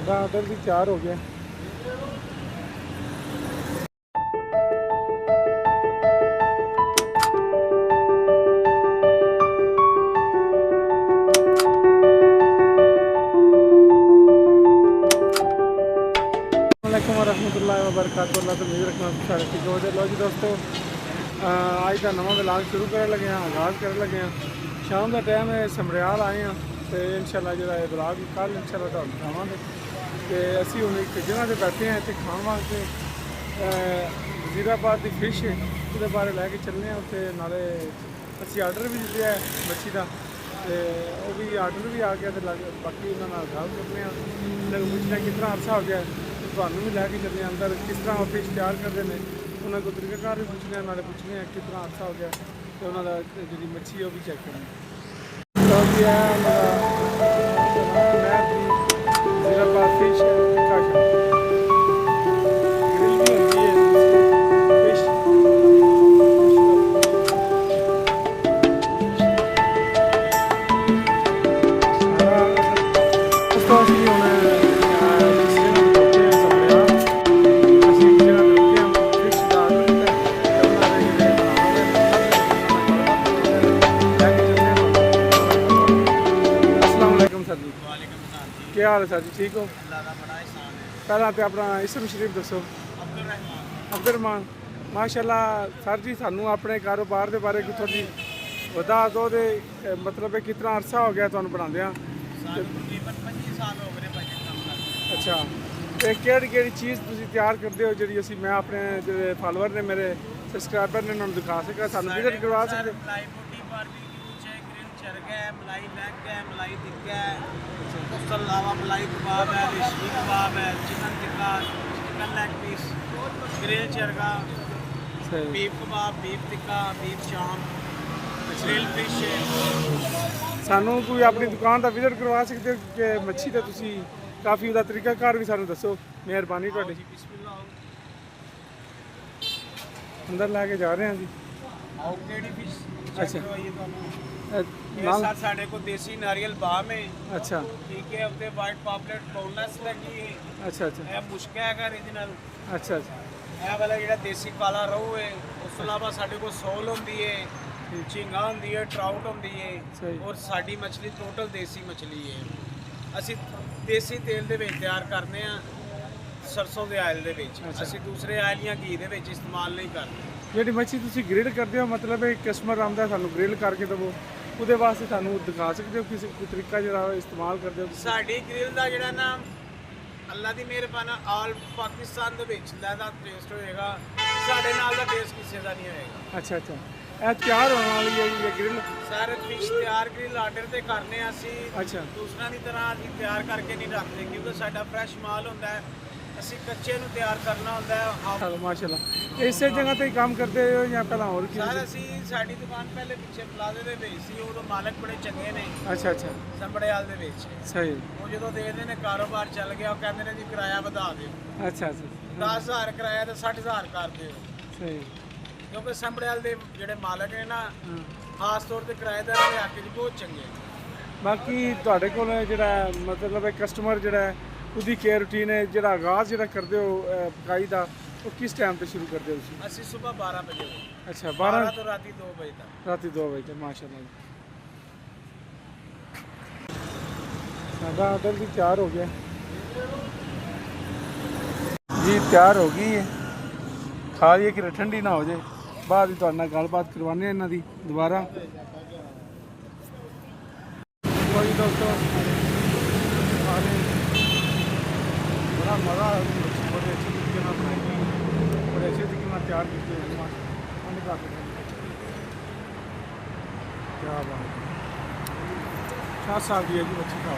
ਸਾਡਾ ਆਰਡਰ ਵੀ ਤਿਆਰ ਹੋ ਗਿਆ। वालेकुम वरहमतुल्लाहि वबरकातुहू। अल्लाह तो उम्मीद रखना सारे ठीक हो जाए। लो जी दोस्तों, अज का नवा व्लॉग शुरू कर लगे हैं, आगाज़ कर लगे हैं। शाम का टाइम है, समरियाल आए हैं तो इंशाल्लाह जो व्लॉग कल इंशाल्लाह तुहानू दिखावांगे। तो असी हुण एक जगह से बैठे हैं इत्थे खाण वास्ते वज़ीराबाद की फिश उसके बारे लैके चलने हैं। उत्थे नाले असी आर्डर भी दिते है मच्छी का, तो वह भी आर्डर भी आ गया। तो बाकी उन्होंने गल करने पूछना कितना अरसा हो गया, ਤੁਹਾਨੂੰ भी लैके चलने अंदर किस तरह फिश तैयार करते हैं। उन्होंने को तरीकाकार भी पूछने, नाले पूछने कितना अरसा हो गया, तो उन्होंने जी मच्छी है वह भी चेक करनी। फिश क्या हाल है सर जी, ठीक हो? पहला तो अपना इसम शरीफ दसो। अब्दुल रहमान। माशाल्लाह सर जी, सानू अपने कारोबार के बारे की थोड़ी बता दो। मतलब कितना अरसा हो गया तुहानू बनांदे? अच्छा, तो केड़ी चीज़ तुसीं तैयार करते हो जी असी मैं अपने जो फॉलोअर ने मेरे सबसक्राइबर ने उन्होंने दिखा सका, सानू विजिट करवा सकते? मलाई लेग है, मलाई टिक्का है, उसके अलावा मलाई कबाब है, रेशमी कबाब है, chicken tikka, chicken leg piece, grill charga, beef kebab, beef tikka, beef चाम, ग्रिल फिश है। सानू कोई अपनी दुकान का विजिट करवा सकते हो कि मच्छी का तुसी काफ़ी उसका तरीकाकार भी सानू दसो, मेहरबानी तुहाडी। अंदर लैके जा रहे हैं जी। आओ केड़ी फिश अच्छा सर साढ़े को देसी नारियल बाम है। अच्छा ठीक है, उत्ते वाइट पॉपलेट बोनलेस लगी है। अच्छा अच्छा, यह मुश्का है ओरिजिनल। अच्छा अच्छा, यह वाला जो देसी काला रहू है। उस अलावा साढ़े को सोल होती है, झींगा होती है, ट्राउट होती है, और साड़ी मछली टोटल देसी मछली है। असी देसी तेल दे विच तैयार करने हैं, सरसों के आयल दे विच। असी दूसरे आयल या घी दे विच इस्तेमाल नहीं करते। जी मच्छी तुसी ग्रिल करते हो, मतलब कस्टमर आता सानू ग्रिल करके दवो, ਉਹਦੇ ਵਾਸਤੇ ਸਾਨੂੰ ਦਿਖਾ ਸਕਦੇ ਹੋ ਕਿਸੇ ਕੋਈ ਤਰੀਕਾ ਜਿਹੜਾ ਇਸਤੇਮਾਲ ਕਰਦੇ ਹੋ? ਸਾਡੀ ਗ੍ਰਿਲ ਦਾ ਜਿਹੜਾ ਨਾ ਅੱਲਾ ਦੀ ਮਿਹਰਬਾਨੀ ਆਲ ਪਾਕਿਸਤਾਨ ਦੇ ਵਿੱਚ ਲੈਦਾ ਟੇਸਟ ਹੋਏਗਾ, ਸਾਡੇ ਨਾਲ ਦਾ ਟੇਸਟ ਕਿਸੇ ਦਾ ਨਹੀਂ ਹੋਏਗਾ। ਅੱਛਾ ਅੱਛਾ, ਇਹ ਤਿਆਰ ਹੋਣ ਵਾਲੀ ਹੈ ਇਹ ਗ੍ਰਿਲ? ਸਾਰੇ ਫਿਸ਼ ਤਿਆਰ ਗ੍ਰਿਲ ਆਰਡਰ ਤੇ ਕਰਨੇ ਆ ਅਸੀਂ। ਅੱਛਾ, ਦੂਸਰਾ ਦੀ ਤਰ੍ਹਾਂ ਅਸੀਂ ਤਿਆਰ ਕਰਕੇ ਨਹੀਂ ਰੱਖਦੇ, ਕਿਉਂਕਿ ਸਾਡਾ ਫਰੈਸ਼ ਮਾਲ ਹੁੰਦਾ ਹੈ, ਅਸੀਂ ਕੱਚੇ ਨੂੰ ਤਿਆਰ ਕਰਨਾ ਹੁੰਦਾ ਹੈ। ਮਾਸ਼ਾਅੱਲਾ, ਇਸੇ ਜਗ੍ਹਾ ਤੇ ਹੀ ਕੰਮ ਕਰਦੇ ਹੋ ਜਾਂ ਪਹਿਲਾਂ ਹੋਰ ਕੀ? ਸਰ ਅਸੀਂ ਸਾਡੀ ਦੁਕਾਨ ਪਹਿਲੇ ਪਿੱਛੇ ਪਲਾਜ਼ੇ ਦੇ ਵਿੱਚ ਸੀ, ਉਦੋਂ ਮਾਲਕ ਬੜੇ ਚੰਗੇ ਨੇ। ਅੱਛਾ ਅੱਛਾ, ਸੰਬੜਿਆਲ ਦੇ ਵਿੱਚ। ਸਹੀ। ਉਹ ਜਦੋਂ ਦੇਖਦੇ ਨੇ ਕਾਰੋਬਾਰ ਚੱਲ ਗਿਆ, ਉਹ ਕਹਿੰਦੇ ਨੇ ਜੀ ਕਿਰਾਇਆ ਵਧਾ ਦਿਓ। ਅੱਛਾ ਅੱਛਾ, 10,000 ਕਿਰਾਇਆ ਤੇ 60,000 ਕਰ ਦਿਓ। ਸਹੀ, ਕਿਉਂਕਿ ਸੰਬੜਿਆਲ ਦੇ ਜਿਹੜੇ ਮਾਲਕ ਨੇ ਨਾ, ਖਾਸ ਤੌਰ ਤੇ ਕਿਰਾਏਦਾਰਾਂ ਦੇ ਹੱਕ 'ਚ ਬਹੁਤ ਚੰਗੇ। ਬਾਕੀ ਤੁਹਾਡੇ ਕੋਲ ਜਿਹੜਾ ਮਤਲਬ ਕਸਟਮਰ ਜਿਹੜਾ ਉਹਦੀ ਕੇਅਰ ਰੂਟੀਨ ਹੈ, ਜਿਹੜਾ ਆਗਾਜ਼ ਜਿਹੜਾ ਕਰਦੇ ਹੋ ਪਕਾਈ ਦਾ, ਉਹ ਕਿਸ ਟਾਈਮ ਤੇ ਸ਼ੁਰੂ ਕਰਦੇ ਹੋ ਤੁਸੀਂ? ਅਸੀਂ ਸਵੇਰ 12 ਵਜੇ। ਅੱਛਾ, 12 ਤੋਂ ਰਾਤੀ 2 ਵਜੇ ਤੱਕ। ਰਾਤੀ 2 ਵਜੇ ਤੱਕ, ਮਾਸ਼ਾਅੱਲਾ ਜੀ। ਸਾਡਾ ਆਰਡਰ ਵੀ ਤਿਆਰ ਹੋ ਗਿਆ ਜੀ, ਤਿਆਰ ਹੋ ਗਈ ਹੈ। ਖਾ ਲਈਏ ਕਿ ਠੰਡੀ ਨਾ ਹੋ ਜਾਏ, ਬਾਅਦ ਵਿੱਚ ਤੁਹਾਡੇ ਨਾਲ ਗੱਲਬਾਤ ਕਰਵਾਉਂਦੇ ਇਹਨਾਂ ਦੀ ਦੁਬਾਰਾ। ਕੋਈ ਦੋਸਤੋ बड़ा मज़ा, बड़े अच्छे तरीके से बनाई, बड़े अच्छे तरीके से तैयार की। क्या बात है, 7 साल की है जी बच्ची का।